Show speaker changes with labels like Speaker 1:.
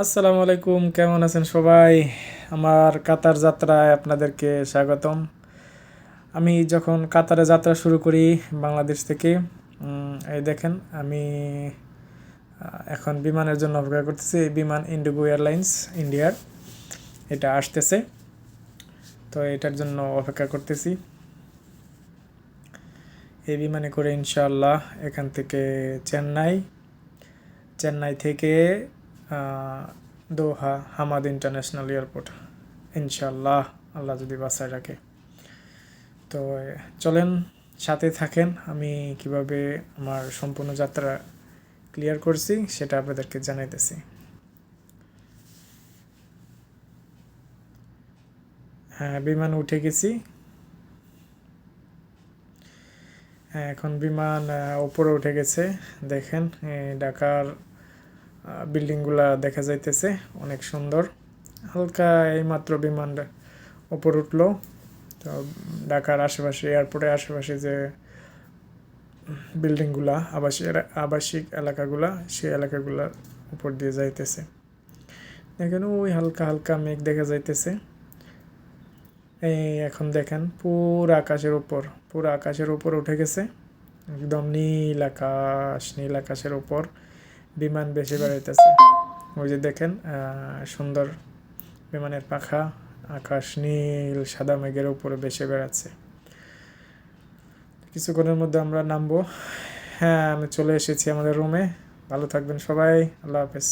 Speaker 1: আসসালামু আলাইকুম, কেমন আছেন সবাই? আমার কাতার যাত্রায় আপনাদেরকে স্বাগতম। আমি যখন কাতারে যাত্রা শুরু করি বাংলাদেশ থেকে, এই দেখেন আমি এখন বিমানের জন্য অপেক্ষা করতেছি। এই বিমান ইন্ডিগো এয়ারলাইন্স ইন্ডিয়ার, এটা আসতেছে, তো এটার জন্য অপেক্ষা করতেছি। এই বিমানে করে ইনশাআল্লাহ এখান থেকে চেন্নাই থেকে দোহা হামাদ ইন্টারন্যাশনাল এয়ারপোর্ট, ইনশাআল্লাহ, আল্লাহ যদি বাঁচায় রাখে। তো চলেন, সাথে থাকেন, আমি কিভাবে আমার সম্পূর্ণ যাত্রা ক্লিয়ার করছি সেটা আপনাদেরকে জানাইতেছি। হ্যাঁ, বিমান উঠে গেছি। হ্যাঁ, এখন বিমান উপরে উঠে গেছে। দেখেন ঢাকার বিল্ডিংগুলা দেখা যাইতেছে, অনেক সুন্দর। হালকা এইমাত্র বিমানটা উপর উঠলো। তো ঢাকার আশেপাশে, এয়ারপোর্টের আশেপাশে যে বিল্ডিংগুলা, আবাসিক এলাকাগুলা, সেই এলাকাগুলার উপর দিয়ে যাইতেছে। দেখেন ওই হালকা হালকা মেঘ দেখা যাইতেছে। এই এখন দেখেন পুরো আকাশের উপর উঠে গেছে, একদম নীল আকাশের উপর বিমান বেশি বেড়াইতেছে। ওই যে দেখেন সুন্দর বিমানের পাখা, আকাশ নীল সাদা মেঘের উপরে বেশি বেড়াচ্ছে। কিছুক্ষণের মধ্যে আমরা নামবো। হ্যাঁ, আমি চলে এসেছি আমাদের রুমে। ভালো থাকবেন সবাই, আল্লাহ হাফেজ।